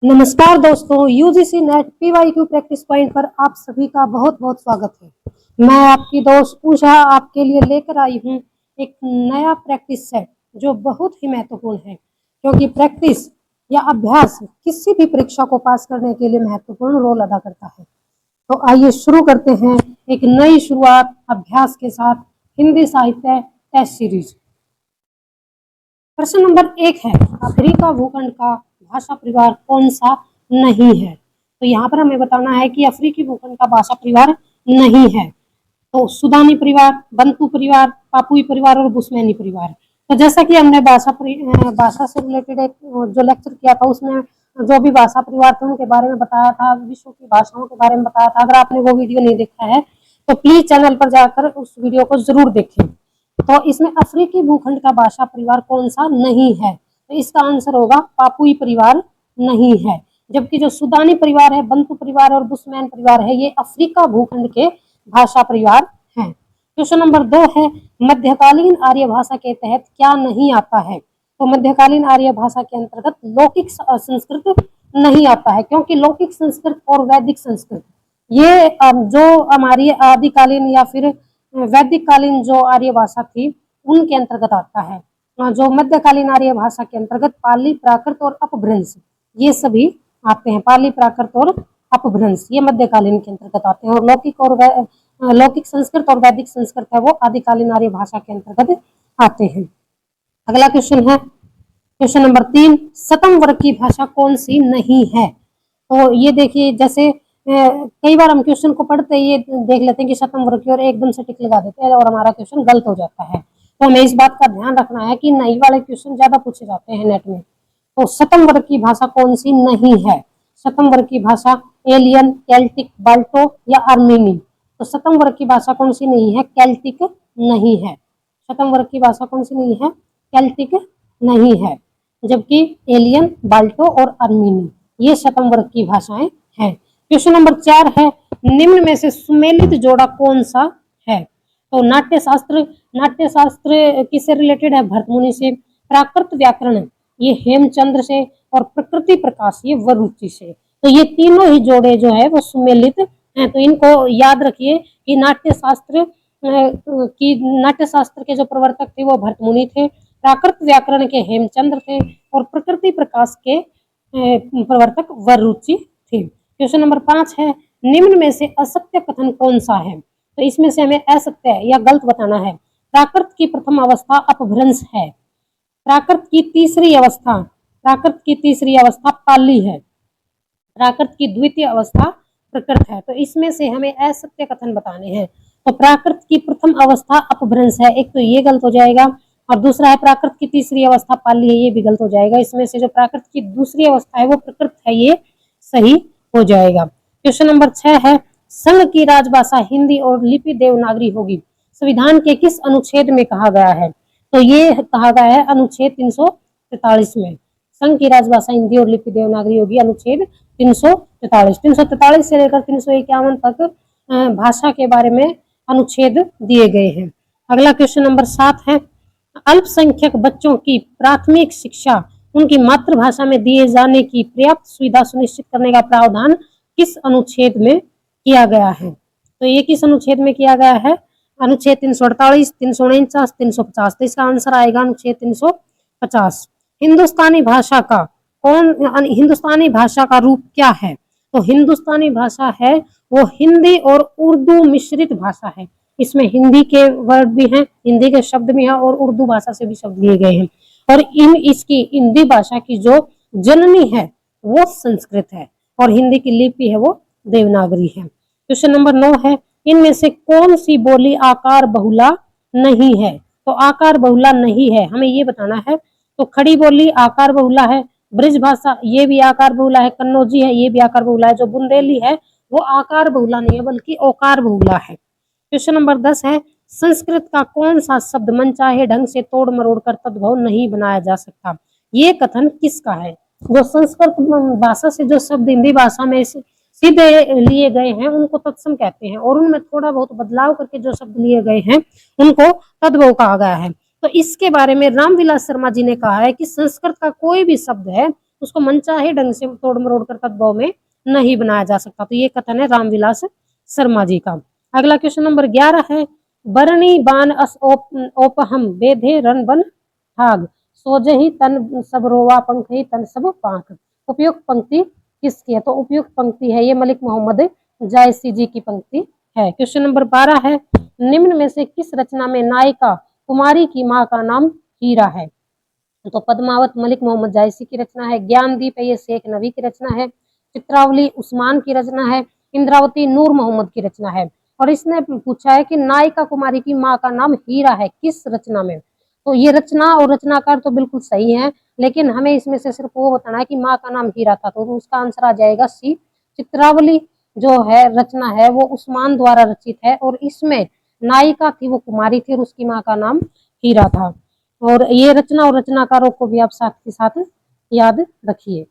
नमस्कार दोस्तों, UGC net PYQ practice point पर आप सभी का बहुत बहुत स्वागत है। मैं आपकी दोस्त उषा आपके लिए लेकर आई हूँ एक नया प्रैक्टिस सेट जो बहुत ही महत्वपूर्ण है, क्योंकि प्रैक्टिस या अभ्यास किसी भी परीक्षा को पास करने के लिए महत्वपूर्ण रोल अदा करता है। तो आइए शुरू करते हैं एक नई शुरुआत अभ्यास के साथ हिंदी साहित्य टेस्ट सीरीज। प्रश्न नंबर 1 है, अफ्रीका भूखंड का भाषा परिवार कौन सा नहीं है? तो यहाँ पर हमें बताना है कि अफ्रीकी भूखंड का भाषा परिवार नहीं है। तो सुदानी परिवार, बंटू परिवार, पापुई परिवार और बुस्मैनी परिवार। तो जैसा कि हमने भाषा से रिलेटेड एक जो लेक्चर किया था उसमें जो भी भाषा परिवार थे उनके बारे में बताया था, विश्व की भाषाओं के बारे में बताया था। अगर आपने वो वीडियो नहीं देखा है तो प्लीज चैनल पर जाकर उस वीडियो को जरूर देखें। तो इसमें अफ्रीकी भूखंड का भाषा परिवार कौन सा नहीं है? तो इसका आंसर होगा पापुई परिवार नहीं है। जबकि जो सुदानी परिवार है, बंटू परिवार और बुस्मैन परिवार है, ये अफ्रीका भूखंड के भाषा परिवार हैं। क्वेश्चन नंबर 2 है, मध्यकालीन आर्य भाषा के तहत क्या नहीं आता है? तो मध्यकालीन आर्य भाषा के अंतर्गत लौकिक संस्कृत नहीं आता है, क्योंकि लौकिक संस्कृत और वैदिक संस्कृत ये जो हमारी आदिकालीन या फिर वैदिक कालीन जो आर्य भाषा थी उनके अंतर्गत आता है। जो मध्यकालीन आर्य भाषा के अंतर्गत पाली, प्राकृत और अपभ्रंश ये सभी आते हैं। पाली, प्राकृत और अपभ्रंश ये मध्यकालीन के अंतर्गत आते हैं, और लौकिक संस्कृत और वैदिक संस्कृत है वो आदिकालीन आर्य भाषा के अंतर्गत आते हैं। अगला क्वेश्चन है क्वेश्चन नंबर 3, सतम वर्ग की भाषा कौन सी नहीं है? तो ये देखिए, जैसे कई बार हम क्वेश्चन को पढ़ते ही ये देख लेते हैं कि सतम वर्ग की और एकदम से टिक लगा देते हैं और हमारा क्वेश्चन गलत हो जाता है। तो हमें इस बात का ध्यान रखना है कि नहीं वाले क्वेश्चन ज्यादा पूछे जाते हैं नेट में। तो सतम वर्ग की भाषा कौन सी नहीं है? सतम वर्ग की भाषा एलियन, केल्टिक, बाल्टो या आर्मेनी। तो सतम वर्ग की भाषा कौन सी नहीं है? केल्टिक नहीं है। सतम वर्ग की भाषा कौन सी नहीं है? केल्टिक नहीं है। जबकि एलियन, बाल्टो और आर्मेनी ये सतम वर्ग की भाषाएं हैं। क्वेश्चन नंबर 4 है, निम्न में से सुमेलित जोड़ा कौन सा है? तो नाट्यशास्त्र किससे रिलेटेड है? भरतमुनि से। प्राकृत व्याकरण ये हेमचंद्र से, और प्रकृति प्रकाश ये वरुचि से। तो ये तीनों ही जोड़े जो है वो सुमेलित हैं। तो इनको याद रखिए कि नाट्यशास्त्र के जो प्रवर्तक थे वो भरतमुनि थे, प्राकृत व्याकरण के हेमचंद्र थे, और प्रकृति प्रकाश के प्रवर्तक वरुचि थे। क्वेश्चन नंबर 5 है, निम्न में से असत्य कथन कौन सा है? तो इसमें से हमें असत्य या गलत बताना है। प्राकृत की प्रथम अवस्था अपभ्रंश है। प्राकृत की तीसरी अवस्था पाली है। प्राकृत की द्वितीय अवस्था प्रकृत है। तो इसमें से हमें असत्य कथन बताने हैं। तो प्राकृत की प्रथम अवस्था अपभ्रंश है, एक तो ये गलत हो जाएगा, और दूसरा है प्राकृत की तीसरी अवस्था पाली है, ये भी गलत हो जाएगा। इसमें से जो प्राकृत की दूसरी अवस्था है वो प्रकृत है, ये सही हो जाएगा। क्वेश्चन नंबर 6 है, संघ की राजभाषा हिंदी और लिपि देवनागरी होगी, संविधान के किस अनुच्छेद में कहा गया है? तो ये कहा गया है अनुच्छेद 343 में। संघ की राजभाषा हिंदी और लिपि देवनागरी होगी, अनुच्छेद 343 से लेकर 351 तक भाषा के बारे में अनुच्छेद दिए गए हैं। अगला क्वेश्चन नंबर 7 है, अल्पसंख्यक बच्चों की प्राथमिक शिक्षा उनकी मातृभाषा में दिए जाने की पर्याप्त सुविधा सुनिश्चित करने का प्रावधान किस अनुच्छेद में किया गया है? तो ये किस अनुच्छेद में किया गया है? अनुच्छेद 348, 349, 350। तो इसका आंसर आएगा अनुच्छेद 350। हिंदुस्तानी भाषा का रूप क्या है? तो हिंदुस्तानी भाषा है वो हिंदी और उर्दू मिश्रित भाषा है। इसमें हिंदी के वर्ड भी हैं, हिंदी के शब्द भी हैं, और उर्दू भाषा से भी शब्द लिए गए हैं। और इसकी हिंदी भाषा की जो जननी है वो संस्कृत है, और हिंदी की लिपि है वो देवनागरी है। क्वेश्चन नंबर 9 है, इनमें से कौन सी बोली आकार बहुला नहीं है? तो आकार बहुला नहीं है, हमें ये बताना है। तो खड़ी बोली आकार बहुला है, ब्रिज भाषा ये भी आकार बहुला है, कन्नौजी है ये भी आकार बहुला है, जो बुंदेली है वो आकार बहुला नहीं है बल्कि ओकार बहुला है। क्वेश्चन नंबर 10 है, संस्कृत का कौन सा शब्द मनचाहे ढंग से तोड़ मरोड़ कर तद्भव नहीं बनाया जा सकता? ये कथन किसका है? जो संस्कृत भाषा से जो शब्द हिंदी भाषा में सीधे लिए गए हैं उनको तत्सम कहते हैं, और उनमें थोड़ा बहुत बदलाव करके जो शब्द लिए गए हैं उनको तद्भव कहा गया है। तो इसके बारे में रामविलास शर्मा जी ने कहा है कि संस्कृत का कोई भी शब्द है उसको मनचाहे ढंग से तोड़ मरोड़ कर तद्भव में नहीं बनाया जा सकता। तो ये कथन है रामविलास शर्मा जी का। अगला क्वेश्चन नंबर 11 है, बरनी बान अस ओपहम बेधे रन बन ठाग सोजहि तन सब रोवा पंखहि तन सब पांख। उपयुक्त पंक्ति किसकी है? तो उपयुक्त पंक्ति है ये मलिक मोहम्मद जायसी जी की पंक्ति है। क्वेश्चन नंबर 12 है, निम्न में से किस रचना में नायिका कुमारी की माँ का नाम हीरा है? तो पद्मावत मलिक मोहम्मद जायसी की रचना है, ज्ञानदीप ये शेख नबी की रचना है, चित्रावली उस्मान की रचना है, इंद्रावती नूर मोहम्मद की रचना है। और इसने पूछा है कि नायिका कुमारी की माँ का नाम हीरा है, किस रचना में? तो ये रचना और रचनाकार तो बिल्कुल सही है, लेकिन हमें इसमें से सिर्फ वो बताना है कि माँ का नाम हीरा था, तो उसका आंसर आ जाएगा सी। चित्रावली जो है रचना है वो उस्मान द्वारा रचित है और इसमें नायिका थी वो कुमारी थी और उसकी माँ का नाम हीरा था। और ये रचना और रचनाकारों को भी आप साथ के साथ याद रखिए।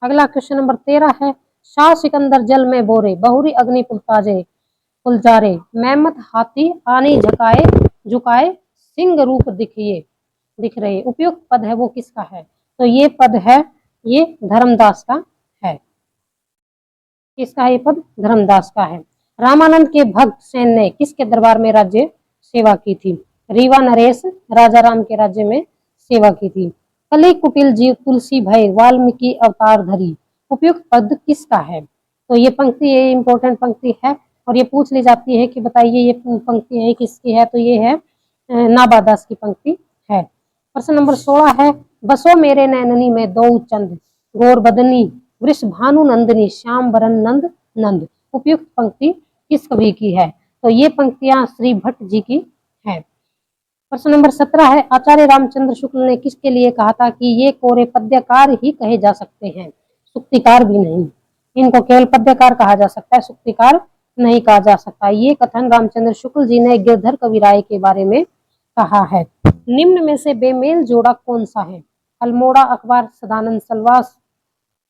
अगला क्वेश्चन नंबर 13 है, शाह सिकंदर जल में बोरे बहुरी अग्नि पुलताजे पुलजारे मेहमत हाथी आनी झकाए झुकाए सिंह रूप दिख रहे। उपयुक्त पद है वो किसका है? तो ये पद है ये धर्मदास का है। किसका है ये पद? धर्मदास का है। रामानंद के भक्त सेन ने किसके दरबार में राज्य सेवा की थी? रीवा नरेश राजा राम के राज्य में सेवा की थी। कली कुटिल जीव तुलसी भय वाल्मीकि अवतार धरी। उपयुक्त पद किसका है? तो ये पंक्ति ये इंपॉर्टेंट पंक्ति है और ये पूछ ली जाती है कि बताइए ये पंक्ति है किसकी है? तो ये है नाबादास की पंक्ति है। प्रश्न नंबर 16 है, बसो मेरे नैननी में दो चंद गोर बदनी वृष भानु नंदनी श्याम बरन नंद नंद। उपयुक्त पंक्ति किस कवि की है? तो ये पंक्तियां श्री भट्ट जी की है। प्रश्न नंबर 17 है, आचार्य रामचंद्र शुक्ल ने किसके लिए कहा था कि ये कोरे पद्यकार ही कहे जा सकते हैं, सुक्तिकार भी नहीं। इनको केवल पद्यकार कहा जा सकता है, सुक्तिकार नहीं कहा जा सकता। ये कथन रामचंद्र शुक्ल जी ने गिरधर कविराय के बारे में कहा है। निम्न में से बेमेल जोड़ा कौन सा है? अल्मोड़ा अखबार सदानंद सलवास,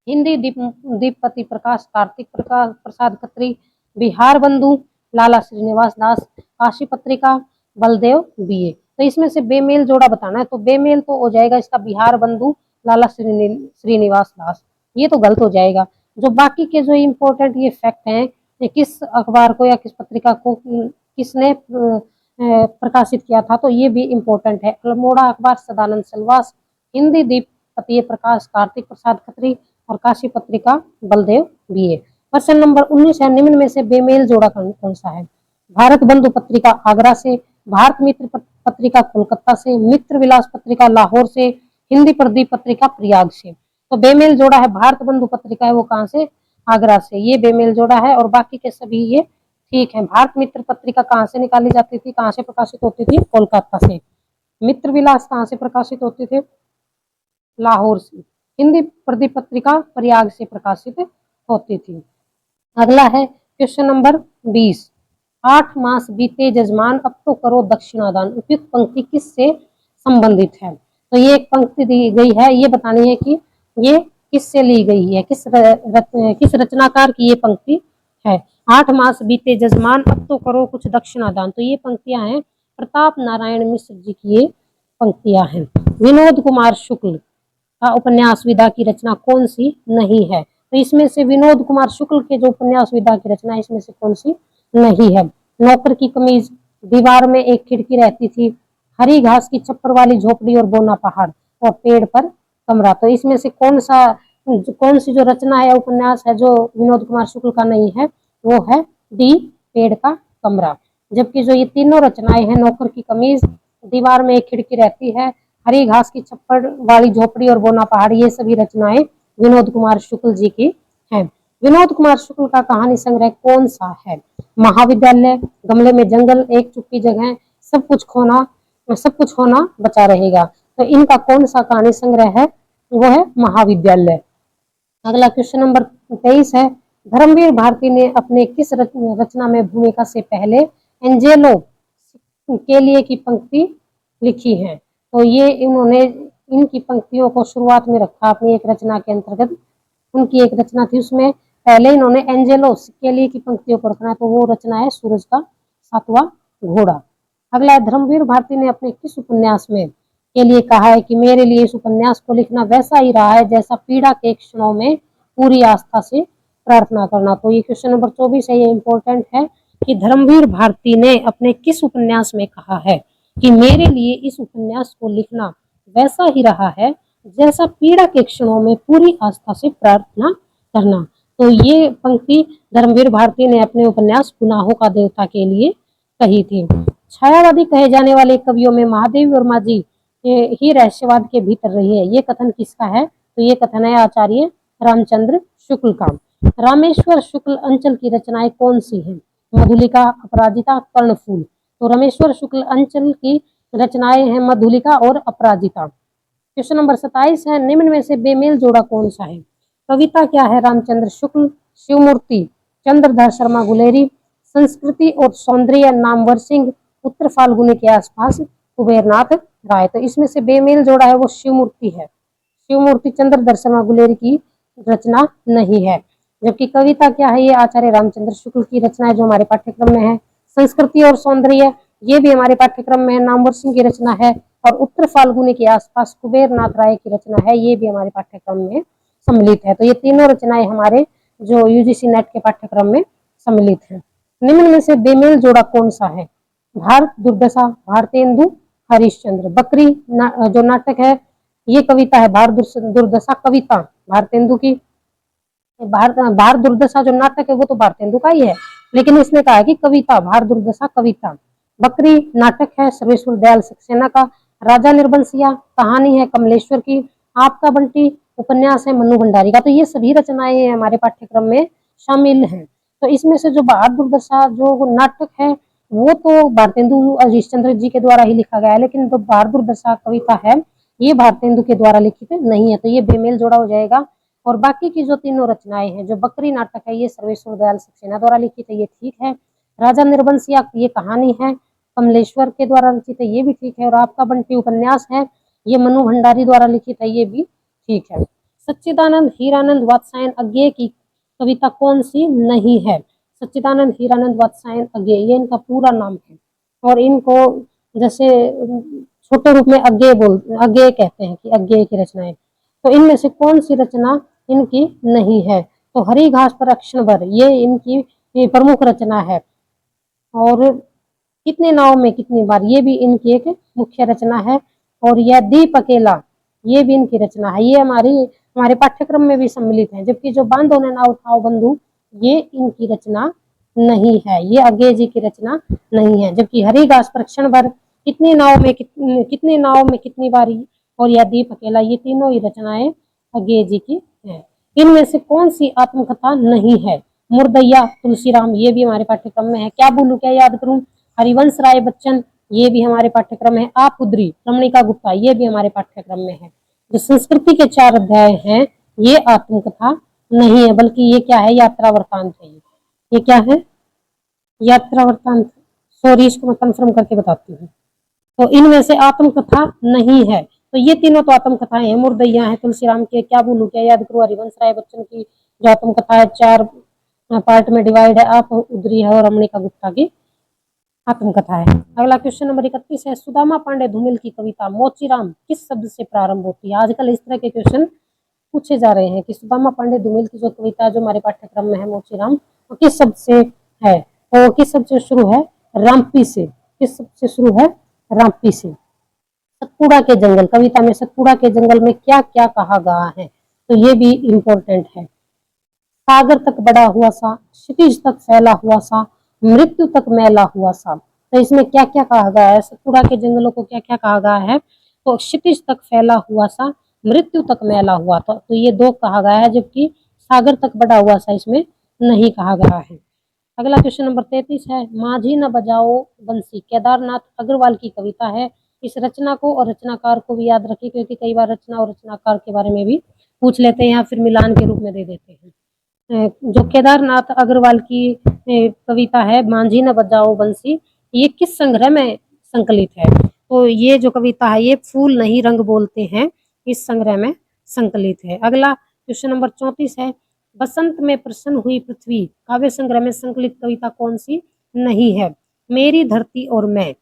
हिंदी दीपपति प्रकाश कार्तिक प्रसाद खत्री, बिहार बंधु लाला श्रीनिवास दास, काशी पत्रिका बलदेव बीए। तो इसमें से बेमेल जोड़ा बताना है, तो बेमेल तो हो जाएगा इसका बिहार बंधु लाला श्रीनिवास दास, ये तो गलत हो जाएगा। जो बाकी के जो इम्पोर्टेंट ये फैक्ट हैं, ये किस अखबार को या किस पत्रिका को किसने प्रकाशित किया था, तो ये भी इम्पोर्टेंट है। अल्मोड़ा अखबार सदानंद सलवास, हिंदी दीपपति प्रकाश कार्तिक प्रसाद खत्री और काशी पत्रिका बलदेव बीए। क्वेश्चन नंबर 19 है, निम्न में से बेमेल जोड़ा कौन सा है? भारत बंधु पत्रिका आगरा से, भारत मित्र पत्रिका कोलकाता से, मित्र विलास पत्रिका लाहौर से, हिंदी प्रदीप पत्रिका प्रयाग से। तो बेमेल जोड़ा है भारत बंधु पत्रिका है वो कहाँ से? आगरा से, ये बेमेल जोड़ा है। और बाकी के सभी ये ठीक है। भारत मित्र पत्रिका कहाँ से निकाली जाती थी, कहाँ से प्रकाशित होती थी? कोलकाता से। मित्र विलास कहाँ से प्रकाशित होते थे? लाहौर से। हिंदी प्रदीप पत्रिका प्रयाग से प्रकाशित होती थी। अगला है क्वेश्चन नंबर 20, 8 मास बीते जजमान अब तो करो दक्षिणादान। उपयुक्त पंक्ति किससे संबंधित है? तो ये एक पंक्ति दी गई है, ये बतानी है कि ये किससे ली गई है, किस रचनाकार की ये पंक्ति है। 8 मास बीते जजमान अब तो करो कुछ दक्षिणादान। तो ये पंक्तियां हैं प्रताप नारायण मिश्र जी की ये पंक्तियां हैं। विनोद कुमार शुक्ल का उपन्यास विदा की रचना कौन सी नहीं है? तो इसमें से विनोद कुमार शुक्ल के जो उपन्यास विदा की रचना इसमें से कौन सी नहीं है? नौकर की कमीज, दीवार में एक खिड़की रहती थी, हरी घास की छप्पर वाली झोपड़ी और बोना पहाड़ और पेड़ पर कमरा। तो इसमें से कौन सी जो रचना है उपन्यास है जो विनोद कुमार शुक्ल का नहीं है? वो है डी, पेड़ का कमरा। जबकि जो ये तीनों रचनाएं हैं, नौकर की कमीज, दीवार में एक खिड़की रहती है, हरी घास की छप्पर वाली झोपड़ी और बोना पहाड़, ये सभी रचनाएं विनोद कुमार शुक्ल जी की हैं। विनोद कुमार शुक्ल का कहानी संग्रह कौन सा है? महाविद्यालय, गमले में जंगल, एक चुप्पी जगह, सब कुछ होना बचा रहेगा। तो इनका कौन सा कहानी संग्रह है? वो है महाविद्यालय। अगला क्वेश्चन नंबर 23 है, धर्मवीर भारती ने अपने किस रचना में भूमिका से पहले एंजेलो के लिए की पंक्ति लिखी है? तो ये इन्होंने इनकी पंक्तियों को शुरुआत में रखा अपनी एक रचना के अंतर्गत। उनकी एक रचना थी, उसमें पहले इन्होंने एंजेलो के लिए की पंक्तियों को रखना है, तो वो रचना है सूरज का 7वां घोड़ा। अगला है, धर्मवीर भारती ने अपने किस उपन्यास में के लिए कहा है कि मेरे लिए इस उपन्यास को लिखना वैसा ही रहा है जैसा पीड़ा के क्षणों में पूरी आस्था से प्रार्थना करना। तो ये क्वेश्चन नंबर 24 है, ये इंपॉर्टेंट है कि धर्मवीर भारती ने अपने किस उपन्यास में कहा है कि मेरे लिए इस उपन्यास को लिखना वैसा ही रहा है जैसा पीड़ा के क्षणों में पूरी आस्था से प्रार्थना करना। तो ये पंक्ति धर्मवीर भारती ने अपने उपन्यास गुनाहों का देवता के लिए कही थी। छायावादी कहे जाने वाले कवियों में महादेवी वर्मा जी ही रहस्यवाद के भीतर रही है। ये कथन किसका है? तो ये कथन है आचार्य रामचंद्र शुक्ल का। रामेश्वर शुक्ल अंचल की रचनाएं कौन सी हैं? मधुलिका, अपराजिता, कर्णफूल। तो रामेश्वर शुक्ल अंचल की रचनाएं हैं मधुलिका और अपराजिता। क्वेश्चन नंबर 27 है, निम्न में से बेमेल जोड़ा कौन सा है? कविता क्या है? रामचंद्र शुक्ल, शिवमूर्ति, चंद्रधर शर्मा गुलेरी, संस्कृति और सौंदर्य, नामवर सिंह, उत्तर फाल्गुनी के आसपास, कुबेरनाथ राय। तो इसमें से बेमेल जोड़ा है वो शिवमूर्ति है। शिवमूर्ति चंद्रधर शर्मा गुलेरी की रचना नहीं है। जबकि कविता क्या है? ये आचार्य रामचंद्र शुक्ल की रचना है जो हमारे पाठ्यक्रम में है। संस्कृति और सौंदर्य ये भी हमारे पाठ्यक्रम में है, नामवर सिंह की रचना है। और उत्तर फाल्गुनी के आसपास कुबेरनाथ राय की रचना है, ये भी हमारे पाठ्यक्रम में सम्मिलित है। तो ये तीनों रचनाएं हमारे जो यूजीसी नेट के पाठ्यक्रम में सम्मिलित है। निम्न में से बेमेल जोड़ा कौन सा है? भारत दुर्दशा, भारतेंदु, हरिश्चंद्र। बकरी जो नाटक है ये कविता है, भारत दुर्दशा कविता भारतेंदु की। भारत दुर्दशा जो नाटक है वो तो भारतेंदु का ही है, लेकिन इसने कहा है कि कविता, भारत दुर्दशा कविता। बकरी नाटक है सर्वेश्वर दयाल सक्सेना का। राजा निर्बंसिया कहानी है कमलेश्वर की। आपका बंटी उपन्यास है मन्नू भंडारी का। तो ये सभी रचनाएं हमारे पाठ्यक्रम में शामिल हैं। तो इसमें से जो भारत दुर्दशा जो नाटक है वो तो भारतेंदु हरिश्चंद्र जी के द्वारा ही लिखा गया है, लेकिन जो भारत दुर्दशा कविता है ये भारतेंदु के द्वारा लिखित नहीं है। तो ये बेमेल जोड़ा हो जाएगा। और बाकी की जो तीनों रचनाएं हैं, जो बकरी नाटक है ये सर्वेश्वर दयाल सक्सेना द्वारा लिखित है, ये ठीक है। राजा निर्बंसिया ये कहानी है कमलेश्वर के द्वारा लिखित है, ये भी ठीक है। और आपका बंटी उपन्यास है ये मनु भंडारी द्वारा लिखित है, ये भी ठीक है। सच्चिदानंद हीरानंद वात्स्यायन अज्ञेय की कविता कौन सी नहीं है? सच्चिदानंद हीरानंद वात्स्यायन अज्ञेय ये इनका पूरा नाम है। और इनको जैसे छोटे रूप में अज्ञेय कहते हैं कि अज्ञेय की रचनाएं। तो इनमें से कौन सी रचना इनकी नहीं है? तो हरी घास पर अक्षण भर ये इनकी प्रमुख रचना है। और कितने नाव में कितनी बार ये भी इनकी एक मुख्य रचना है। और यह दीप अकेला ये भी इनकी रचना है, ये हमारे पाठ्यक्रम में भी सम्मिलित है। जबकि जो बांधो ने नाव उठाओ बंधु ये इनकी रचना नहीं है, ये अज्ञेय जी की रचना नहीं है। जबकि हरी घास पर क्षण भर, कितने नाव में कितनी बारी और यह दीप अकेला ये तीनों ही रचनाएं अज्ञेय जी की है। इनमें से कौन सी आत्मकथा नहीं है? मुर्दैया, तुलसीराम ये भी हमारे पाठ्यक्रम में है। क्या बोलूं क्या याद करूं, हरिवंश राय बच्चन ये भी हमारे पाठ्यक्रम में है। आप उद्री, रमणिका गुप्ता ये भी हमारे पाठ्यक्रम में है। जो संस्कृति के 4 अध्याय हैं ये आत्मकथा नहीं है, बल्कि ये क्या है? यात्रा वृत्तांत है। ये क्या है? यात्रा वृत्तांत। सॉरी, इसको मैं कंफर्म करके बताती हूँ। तो इनमें से आत्मकथा नहीं है। तो ये तीनों तो आत्मकथाएं हैं, मुर्दैया है, तुलसीराम की, क्या बोलूं क्या याद करूं, हरिवंश राय बच्चन की जो आत्मकथा है 4 पार्ट में डिवाइड है, आप उद्री है और रमणिका गुप्ता की आत्मकथा है। अगला क्वेश्चन नंबर 31 है, सुदामा पांडे धूमिल की कविता मोचीराम किस शब्द से प्रारंभ होती है? आजकल इस तरह के क्वेश्चन पूछे जा रहे हैं कि सुदामा पांडे धूमिल की जो कविता जो हमारे पाठ्यक्रम में है मोचीराम, वो किस शब्द से है? और किस शब्द से शुरू है? रामपी से। किस शब्द से शुरू है? रामपी से। सतपुड़ा के जंगल, कविता में सतपुड़ा के जंगल में क्या क्या कहा गया है? तो ये भी इम्पोर्टेंट है। सागर तक बढ़ा हुआ सा, क्षितिज तक फैला हुआ सा, मृत्यु तक मैला हुआ सा। तो इसमें क्या क्या कहा गया है? सतपुड़ा के जंगलों को क्या क्या कहा गया है? तो क्षितिज तक फैला हुआ सा, मृत्यु तक मैला हुआ। तो ये 2 कहा गया है, जबकि सागर तक बढ़ा हुआ सा इसमें नहीं कहा गया है। अगला क्वेश्चन नंबर 33 है, माझी न बजाओ बंसी केदारनाथ अग्रवाल की कविता है। इस रचना को और रचनाकार को भी याद रखिए, क्योंकि कई बार रचना और रचनाकार के बारे में भी पूछ लेते हैं या फिर मिलान के रूप में दे देते हैं। जो केदारनाथ अग्रवाल की कविता है मांझी न बजाओ बंसी, ये किस संग्रह में संकलित है? तो ये जो कविता है ये फूल नहीं रंग बोलते हैं, इस संग्रह में संकलित है। अगला क्वेश्चन नंबर 34 है, बसंत में प्रसन्न हुई पृथ्वी काव्य संग्रह में संकलित कविता कौन सी नहीं है? मेरी धरती और मैं।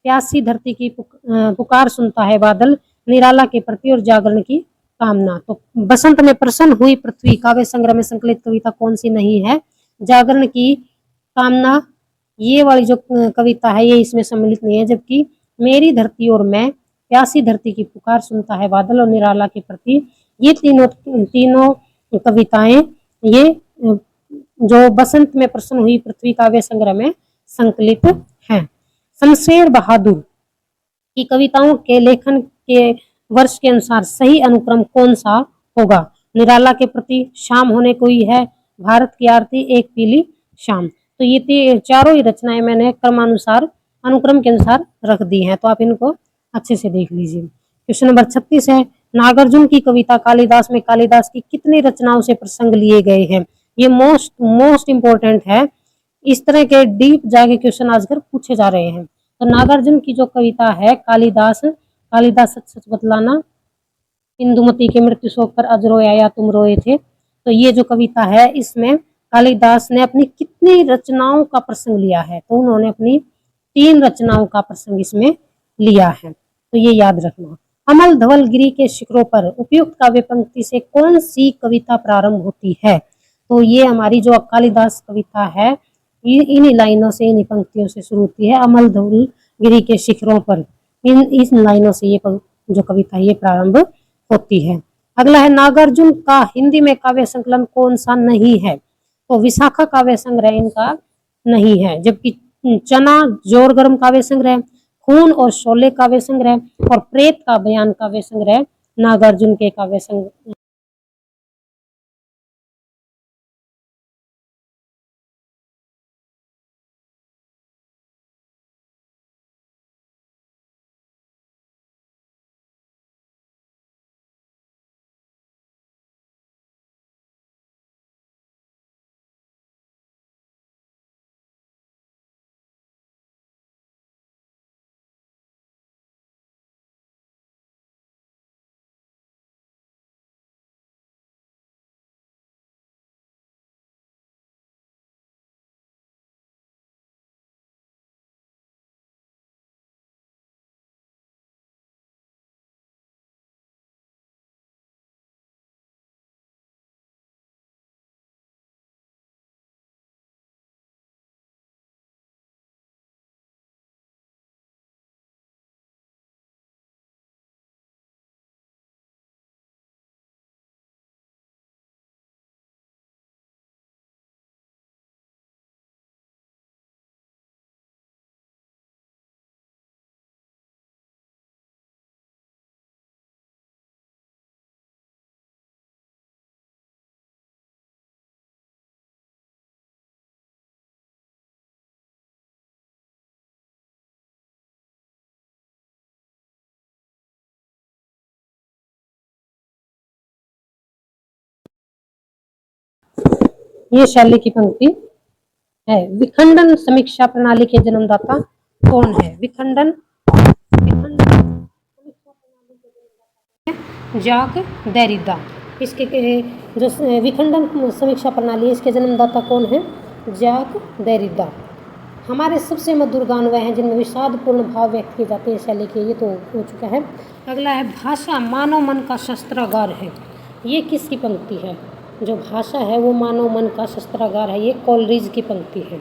प्यासी धरती की पुकार सुनता है बादल, निराला के प्रति और जागरण की कामना। तो बसंत में प्रसन्न हुई पृथ्वी काव्य संग्रह में संकलित कविता कौन सी नहीं है? जागरण की कामना, ये वाली जो कविता है ये इसमें सम्मिलित नहीं है। जबकि मेरी धरती और मैं, प्यासी धरती की पुकार सुनता है बादल और निराला के प्रति, ये तीनों कविताएं ये जो बसंत में प्रसन्न हुई पृथ्वी काव्य संग्रह में संकलित हैं। शमशेर बहादुर की कविताओं के लेखन के वर्ष के अनुसार सही अनुक्रम कौन सा होगा? निराला के प्रति, शाम होने कोई है, भारत की आरती, एक पीली शाम। तो ये चारों ही रचनाएं मैंने क्रमानुसार अनुक्रम के अनुसार रख दी हैं, तो आप इनको अच्छे से देख लीजिए। क्वेश्चन नंबर 36 है, नागार्जुन की कविता कालिदास में कालिदास की कितनी रचनाओं से प्रसंग लिए गए हैं? ये मोस्ट इंपॉर्टेंट है। इस तरह के डीप जाके क्वेश्चन आजकल पूछे जा रहे हैं। तो नागार्जुन की जो कविता है कालिदास सच सच बतलाना, इंदुमती के मृत्यु शोक पर अज रोया या तुम रोए थे। तो ये जो कविता है इसमें कालिदास ने अपनी कितनी रचनाओं का प्रसंग लिया है? तो उन्होंने अपनी 3 रचनाओं का प्रसंग इसमें लिया है, तो ये याद रखना। अमल धवल गिरी के शिखरों पर उपयुक्त काव्य पंक्ति से कौन सी कविता प्रारंभ होती है? तो ये हमारी जो कालिदास कविता है इन्हीं लाइनों से, इन्हीं पंक्तियों से शुरू होती है। अमल धवल गिरी के शिखरों पर, इन लाइनों से ये जो कविता ये प्रारंभ होती है। अगला है, नागार्जुन का हिंदी में काव्य संकलन कौन सा नहीं है? तो विशाखा काव्य संग्रह इनका नहीं है। जबकि चना जोर गर्म काव्य संग्रह, खून और शोले काव्य संग्रह और प्रेत का बयान काव्य संग्रह नागार्जुन के काव्य संग्रह। ये शैली की पंक्ति है। विखंडन समीक्षा प्रणाली के जन्मदाता कौन है? विखंडन जाक देरिदा। इसके जो विखंडन समीक्षा प्रणाली है इसके जन्मदाता कौन है? जाक देरिदा। हमारे सबसे मधुर गान वह हैं जिनमें विषादपूर्ण भाव व्यक्त किए जाते हैं, शैली के, ये तो हो चुका है। अगला है, भाषा मानव मन का शस्त्रागार है। ये किसकी पंक्ति है? जो भाषा है वो मानव मन का शस्त्रागार है, ये कोलरिज की पंक्ति है।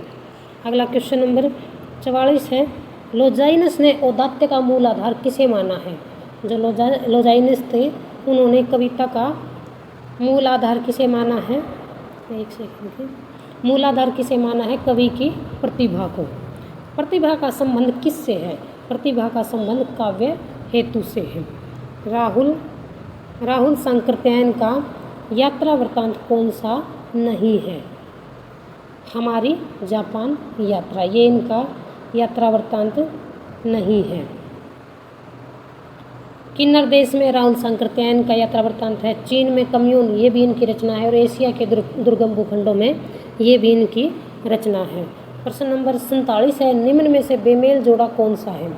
अगला क्वेश्चन नंबर 44 है, लोजाइनस ने औदात्य का मूल आधार किसे माना है? जो लोजाइनस थे उन्होंने कविता का मूल आधार किसे माना है? एक सेकंड, मूल आधार किसे माना है? कवि की प्रतिभा को। प्रतिभा का संबंध किससे है? प्रतिभा का संबंध काव्य हेतु से है। राहुल सांकृत्यायन का यात्रा वृत्तांत कौन सा नहीं है? हमारी जापान यात्रा, ये इनका यात्रा वृत्तांत नहीं है। किन्नर देश में राहुल सांकृत्यायन का यात्रा वृत्तांत है। चीन में कम्यून, ये भी इनकी रचना है। और एशिया के दुर्गम भूखंडों में ये भी इनकी रचना है। प्रश्न नंबर 47 है, निम्न में से बेमेल जोड़ा कौन सा है?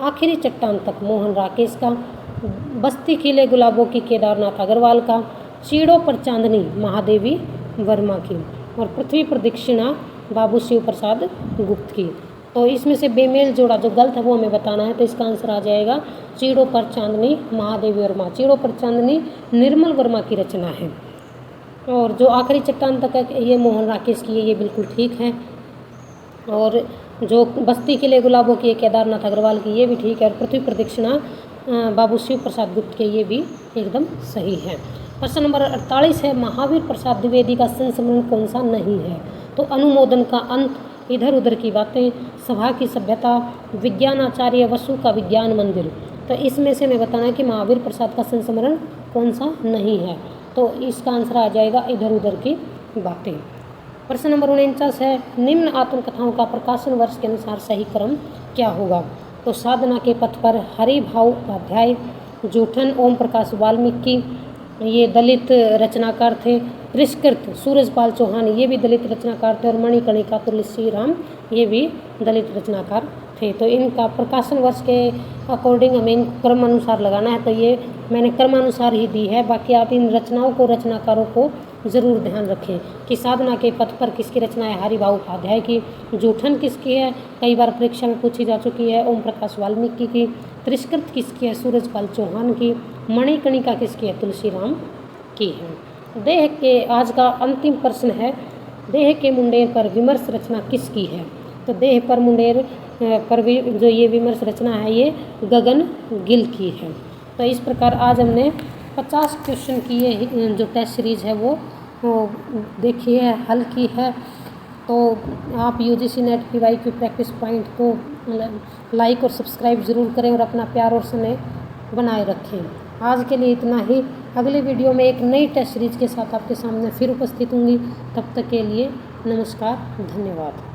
आखिरी चट्टान तक मोहन राकेश का, बस्ती खिले गुलाबों की केदारनाथ अग्रवाल का, चीड़ों पर चांदनी महादेवी वर्मा की, और पृथ्वी प्रदक्षिणा बाबू शिव प्रसाद गुप्त की। तो इसमें से बेमेल जोड़ा जो गलत है वो हमें बताना है। तो इसका आंसर आ जाएगा चीड़ों पर चांदनी महादेवी वर्मा। चीड़ों पर चांदनी निर्मल वर्मा की रचना है। और जो आखिरी चट्टान तक है ये मोहन राकेश की है, ये बिल्कुल ठीक है। और जो बस्ती के लिए गुलाबों की है केदारनाथ अग्रवाल की, ये भी ठीक है। और पृथ्वी प्रदक्षिणा बाबू शिव प्रसाद गुप्त के, ये भी एकदम सही है। प्रश्न नंबर 48 है, महावीर प्रसाद द्विवेदी का संस्मरण कौन सा नहीं है? तो अनुमोदन का अंत, इधर उधर की बातें, सभा की सभ्यता, विज्ञानाचार्य वसु का विज्ञान मंदिर। तो इसमें से हमें बताना है कि महावीर प्रसाद का संस्मरण कौन सा नहीं है। तो इसका आंसर आ जाएगा इधर उधर की बातें। प्रश्न नंबर 49 है, निम्न आत्मकथाओं का प्रकाशन वर्ष के अनुसार सही क्रम क्या होगा? तो साधना के पथ पर हरिभाव उपाध्याय, जूठन ओम प्रकाश वाल्मीकि, ये दलित रचनाकार थे। परिष्कृत सूरजपाल चौहान, ये भी दलित रचनाकार थे। और मणिकर्णिका तुलसी राम, ये भी दलित रचनाकार थे। तो इनका प्रकाशन वर्ष के अकॉर्डिंग हमें क्रम अनुसार लगाना है। तो ये मैंने क्रमानुसार ही दी है, बाकी आप इन रचनाओं को, रचनाकारों को ज़रूर ध्यान रखें कि साधना के पथ पर किसकी रचना है? हरिभाव उपाध्याय की। जूठन किसकी है? कई बार परीक्षा में पूछी जा चुकी है, ओम प्रकाश वाल्मीकि की। परिष्कृत किसकी है? सूरजपाल चौहान की। मणिकर्णिका किसकी है? तुलसी राम की है। देह के, आज का अंतिम प्रश्न है, देह के मुंडेर पर विमर्श रचना किसकी है? तो देह पर मुंडेर पर जो ये विमर्श रचना है ये गगन गिल की है। तो इस प्रकार आज हमने 50 क्वेश्चन की ये जो टेस्ट सीरीज़ है वो देखी है, हल की है। तो आप UGC net PYQ practice point को लाइक और सब्सक्राइब ज़रूर करें और अपना प्यार और स्नेह बनाए रखें। आज के लिए इतना ही। अगले वीडियो में एक नई टेस्ट सीरीज के साथ आपके सामने फिर उपस्थित होंगी। तब तक के लिए नमस्कार, धन्यवाद।